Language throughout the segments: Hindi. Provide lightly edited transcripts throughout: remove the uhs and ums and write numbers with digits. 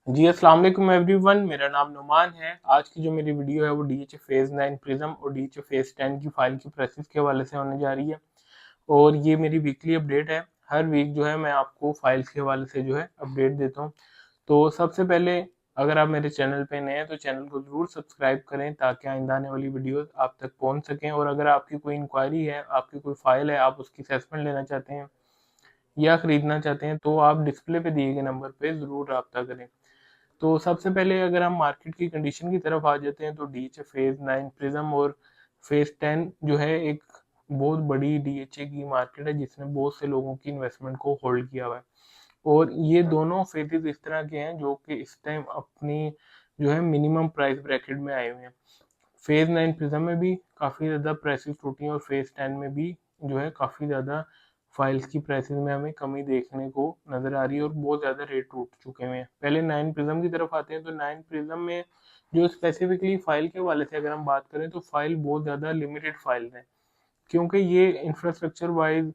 जी अस्सलाम वालेकुम एवरीवन, मेरा नाम नुमान है। आज की जो मेरी वीडियो है वो डीएचए फेज़ 9 प्रिज्म और डीएचए फेज़ 10 की फाइल की प्रोसेस के हवाले से होने जा रही है और ये मेरी वीकली अपडेट है। हर वीक जो है मैं आपको फाइल्स के हवाले से जो है अपडेट देता हूँ। तो सबसे पहले अगर आप मेरे चैनल पे नए हैं तो चैनल को ज़रूर सब्सक्राइब करें ताकि आइंदा आने वाली वीडियोस आप तक पहुंच सकें। और अगर आपकी कोई इंक्वायरी है, आपकी कोई फाइल है, आप उसकी असेसमेंट लेना चाहते हैं या ख़रीदना चाहते हैं तो आप डिस्प्ले पे दिए गए नंबर पे ज़रूर रब्ता करें। तो सबसे पहले अगर हम मार्केट की कंडीशन की तरफ आ जाते हैं तो डीएचए फेज़ 9 प्रिज्म और फेज़ 10 जो है एक बहुत बड़ी डीएचए की मार्केट है जिसने बहुत से लोगों की इन्वेस्टमेंट को होल्ड किया हुआ है। और ये दोनों फेजेस इस तरह के हैं जो कि इस टाइम अपनी जो है मिनिमम प्राइस ब्रैकेट में आए हुए हैं। फेज 9 प्रिज्म में भी काफ़ी ज़्यादा प्राइसेस टूटी हैं और फेज 10 में भी जो है काफ़ी ज़्यादा फाइल्स की प्राइसेस में हमें कमी देखने को नज़र आ रही है और बहुत ज़्यादा रेट टूट चुके हुए हैं। पहले 9 प्रिज्म की तरफ आते हैं तो 9 प्रिज्म में जो स्पेसिफिकली फाइल के हवाले से अगर हम बात करें तो फाइल बहुत ज़्यादा लिमिटेड फाइल्स हैं क्योंकि ये infrastructure wise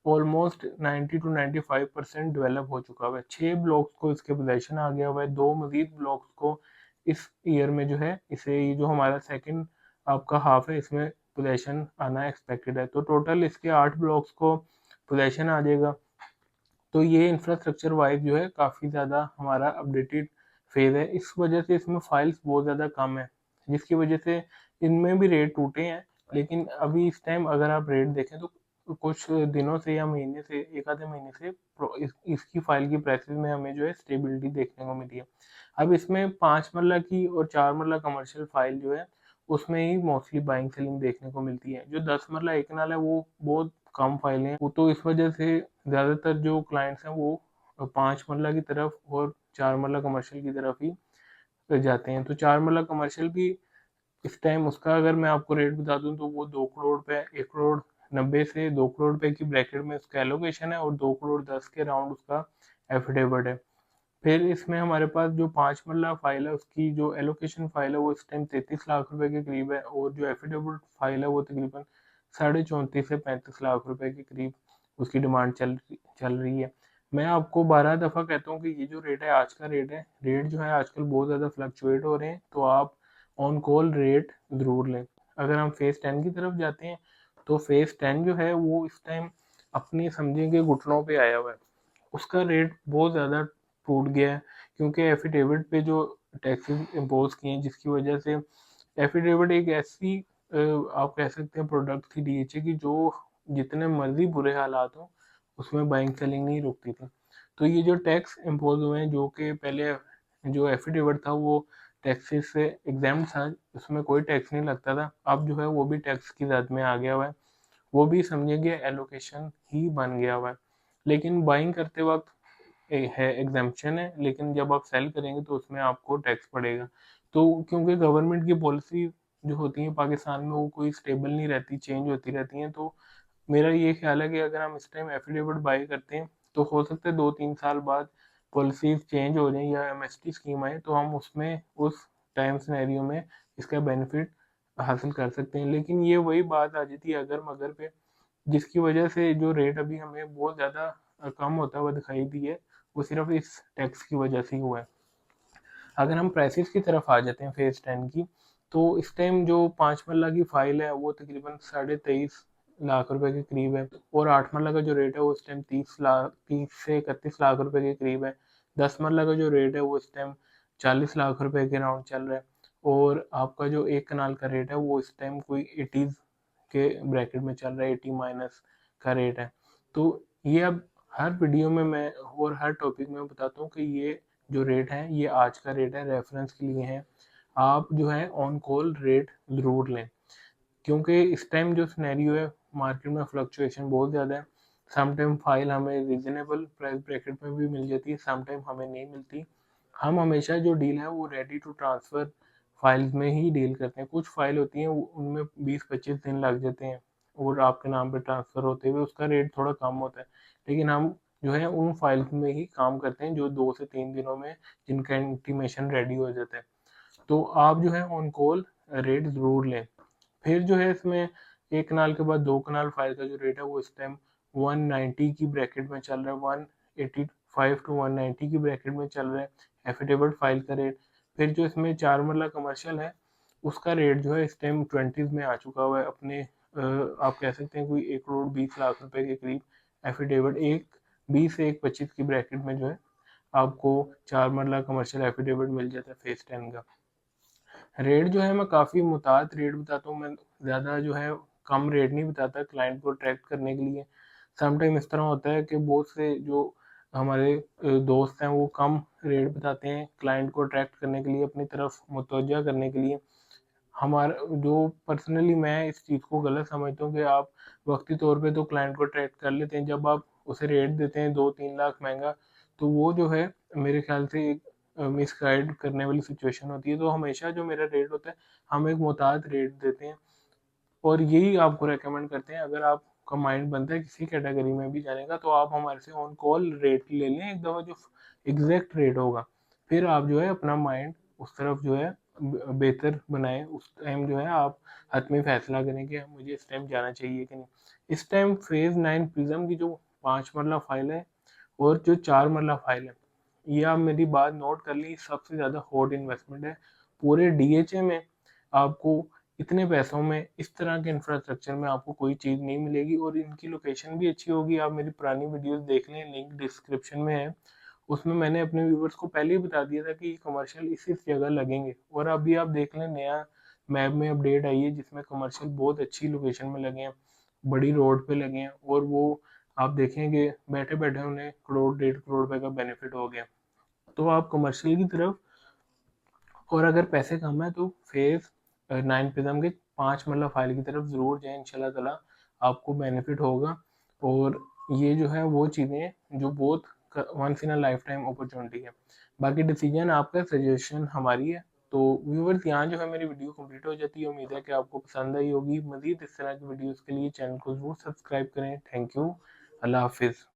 almost 90 to 95% develop हो चुका हुआ है। 6 ब्लॉक्स को इसके पोजेशन आ गया हुआ है, 2 मजीद ब्लॉक्स को इस ईयर में जो है इसे ये जो हमारा सेकंड आपका हाफ है इसमें पोजेशन आना एक्सपेक्टेड है। तो टोटल इसके 8 ब्लॉक्स को पोजेशन आ जाएगा। तो ये इंफ्रास्ट्रक्चर वाइज जो है काफ़ी ज़्यादा हमारा अपडेटेड फेज है। इस वजह से इसमें फाइल्स बहुत ज़्यादा कम है जिसकी वजह से इनमें भी रेट टूटे हैं। लेकिन अभी इस टाइम अगर आप रेट देखें तो कुछ दिनों से या महीने से एक आधे महीने से इसकी फाइल की प्राइसेस में हमें जो है स्टेबिलिटी देखने को मिली है। अब इसमें 5 मरला की और 4 मरला कमर्शियल फाइल जो है उसमें ही मोस्टली बाइंग सेलिंग देखने को मिलती है। जो 10 मरला एक नाल है वो बहुत कम फाइलें हैं। वो तो इस वजह से ज़्यादातर जो क्लाइंट्स हैं वो 5 मरला की तरफ और 4 मरला कमर्शियल की तरफ ही जाते हैं। तो 4 मरला कमर्शियल भी इस टाइम उसका अगर मैं आपको रेट बता दूं तो वो 2 करोड़ पे 1 करोड़ 90 से 2 करोड़ रुपए की ब्रैकेट में उसका एलोकेशन है और 2 करोड़ 10 के राउंड उसका एफिडेविट है। फिर इसमें हमारे पास जो 5 मरला फाइल है उसकी जो एलोकेशन फाइल है वो इस टाइम 33 लाख रुपए के करीब है और जो एफिडेविट फाइल है वो तकरीबन 34.5 से 35 लाख रुपए के करीब उसकी डिमांड चल रही है। मैं आपको 12 दफ़ा कहता हूँ कि ये जो रेट है आज का रेट जो है आजकल बहुत ज़्यादा फ्लक्चुएट हो रहे हैं। तो आप ऑन कॉल रेट ज़रूर लें। अगर हम फेज़ 10 की तरफ जाते हैं तो फेज़ 10 जो है वो इस टाइम अपनी समझेंगे घुटनों पे आया हुआ है। उसका रेट बहुत ज़्यादा टूट गया है क्योंकि एफिडेविट पे जो टैक्सेस इम्पोज किए हैं जिसकी वजह से एफिडेविट एक ऐसी आप कह सकते हैं प्रोडक्ट थी डीएचए की जो जितने मर्जी बुरे हालात हो उसमें बाइंग सेलिंग नहीं रुकती थी। तो ये जो टैक्स इम्पोज हुए हैं जो कि पहले जो एफिडेविट था वो टैक्सेस से एग्जाम था, उसमें कोई टैक्स नहीं लगता था। अब जो है वो भी टैक्स की जद में आ गया हुआ है, वो भी समझेंगे एलोकेशन ही बन गया हुआ है। लेकिन बाइंग करते वक्त है एग्जाम्पशन है, लेकिन जब आप सेल करेंगे तो उसमें आपको टैक्स पड़ेगा। तो क्योंकि गवर्नमेंट की पॉलिसी जो होती है पाकिस्तान में वो कोई स्टेबल नहीं रहती, चेंज होती रहती हैं। तो मेरा ये ख्याल है कि अगर हम इस टाइम एफिडेविट बाई करते हैं तो हो सकता है 2-3 साल बाद पॉलिसीज चेंज हो जाए या एमएसटी स्कीम आए तो हम उसमें उस टाइम सिनेरियो में इसका बेनिफिट हासिल कर सकते हैं। लेकिन ये वही बात आ जाती है अगर मगर पे, जिसकी वजह से जो रेट अभी हमें बहुत ज़्यादा कम होता हुआ दिखाई दी है वो सिर्फ इस टैक्स की वजह से ही हुआ है। अगर हम प्राइसेस की तरफ आ जाते हैं फेज 10 की तो इस टाइम जो 5 मरला की फाइल है वो तकरीबन 23.5 लाख रुपए के करीब है और 8 मरला का जो रेट है वो इस टाइम 30 से 31 लाख रुपए के करीब है। 10 मरला का जो रेट है वो इस टाइम 40 लाख रुपए के राउंड चल रहा है और आपका जो एक कनाल का रेट है वो इस टाइम कोई 80 के ब्रैकेट में चल रहा है, 80 माइनस का रेट है। तो ये अब हर वीडियो में मैं और हर टॉपिक में बताता हूँ कि ये जो रेट है ये आज का रेट है, रेफरेंस के लिए है। आप जो है ऑन कॉल रेट ज़रूर लें क्योंकि इस टाइम जो सिनेरियो है मार्केट में फ्लक्चुएशन बहुत ज़्यादा है। सम टाइम फाइल हमें रीजनेबल प्राइस ब्रैकेट में भी मिल जाती है, सम टाइम हमें नहीं मिलती। हम हमेशा जो डील है वो रेडी टू ट्रांसफ़र फाइल्स में ही डील करते हैं। कुछ फाइल होती हैं उनमें 20-25 दिन लग जाते हैं और आपके नाम पे ट्रांसफ़र होते हुए उसका रेट थोड़ा कम होता है। लेकिन हम जो है उन फाइल्स में ही काम करते हैं जो 2 से 3 दिनों में जिनका इंटीमेशन रेडी हो जाता है। तो आप जो है ऑन कॉल रेट ज़रूर लें। फिर जो है इसमें 1 कनाल के बाद 2 कनाल फाइल का जो रेट है वो इस टाइम 190 की ब्रैकेट में चल रहा है, 185 टू 190 की ब्रैकेट में चल रहा है। एफिडेविट फाइल का रेट। फिर जो इसमें 4 मरला कमर्शियल है उसका रेट जो है इस टाइम 20s में आ चुका हुआ है अपने आप कह सकते हैं कोई 1,20,00,000 रुपए के करीब एफिडेविट, एक 20 से 1,25 की ब्रैकेट में जो है आपको 4 मरला कमर्शियल एफिडेविट मिल जाता है फेज 10 का। रेट जो है मैं काफ़ी मुताद रेट बताता हूँ, मैं ज़्यादा जो है कम रेट नहीं बताता क्लाइंट को अट्रैक्ट करने के लिए। समटाइम इस तरह होता है कि बहुत से जो हमारे दोस्त हैं वो कम रेट बताते हैं क्लाइंट को अट्रैक्ट करने के लिए, अपनी तरफ मुतवज्जा करने के लिए। हमारा जो पर्सनली मैं इस चीज़ को गलत समझता हूँ कि आप वक्ती तौर पे तो क्लाइंट को अट्रैक्ट कर लेते हैं, जब आप उसे रेट देते हैं 2-3 लाख महंगा, तो वो जो है मेरे ख्याल से एक मिसगाइड करने वाली सिचुएशन होती है। तो हमेशा जो मेरा रेट होता है हम एक मुताद रेट देते हैं और यही आपको रेकमेंड करते हैं। अगर आपका माइंड बनता है किसी कैटेगरी में भी जाने का तो आप हमारे से ऑन कॉल रेट ले लें एक दफ़ा, जो एग्जैक्ट रेट होगा, फिर आप जो है अपना माइंड उस तरफ जो है बेहतर बनाएं। उस टाइम जो है आप हतमी फैसला करें कि मुझे इस टाइम जाना चाहिए कि नहीं। इस टाइम फेज 9 प्रिज्म की जो 5 मरला फाइल है और जो 4 मरला फाइल है, ये आप मेरी बात नोट कर ली, सबसे ज़्यादा हॉट इन्वेस्टमेंट है पूरे डीएचए में। आपको इतने पैसों में इस तरह के इंफ्रास्ट्रक्चर में आपको कोई चीज़ नहीं मिलेगी और इनकी लोकेशन भी अच्छी होगी। आप मेरी पुरानी वीडियोस देख लें, लिंक डिस्क्रिप्शन में है, उसमें मैंने अपने व्यूवर्स को पहले ही बता दिया था कि ये कमर्शियल इस जगह लगेंगे। और अभी आप देख लें नया मैप में अपडेट आई है जिसमें कमर्शियल बहुत अच्छी लोकेशन में लगे हैं, बड़ी रोड पे लगे हैं, और वो आप देखेंगे बैठे बैठे उन्हें करोड़ 1.5 करोड़ रुपए का बेनिफिट हो गया। तो आप कमर्शियल की तरफ, और अगर पैसे कम है तो फेज 9 प्रिज्म के 5 मरला फाइल की तरफ ज़रूर जाएं, इंशाल्लाह ताला आपको बेनिफिट होगा। और ये जो है वो चीज़ें जो बहुत once in a life time opportunity है। बाकी डिसीजन आपका, सजेशन हमारी है। तो व्यूवर्स यहाँ जो है मेरी वीडियो कंप्लीट हो जाती है। उम्मीद है कि आपको पसंद आई होगी। मज़ीद इस तरह की वीडियोज़ के लिए चैनल को ज़रूर सब्सक्राइब करें। Thank you. अल्लाह हाफिज़।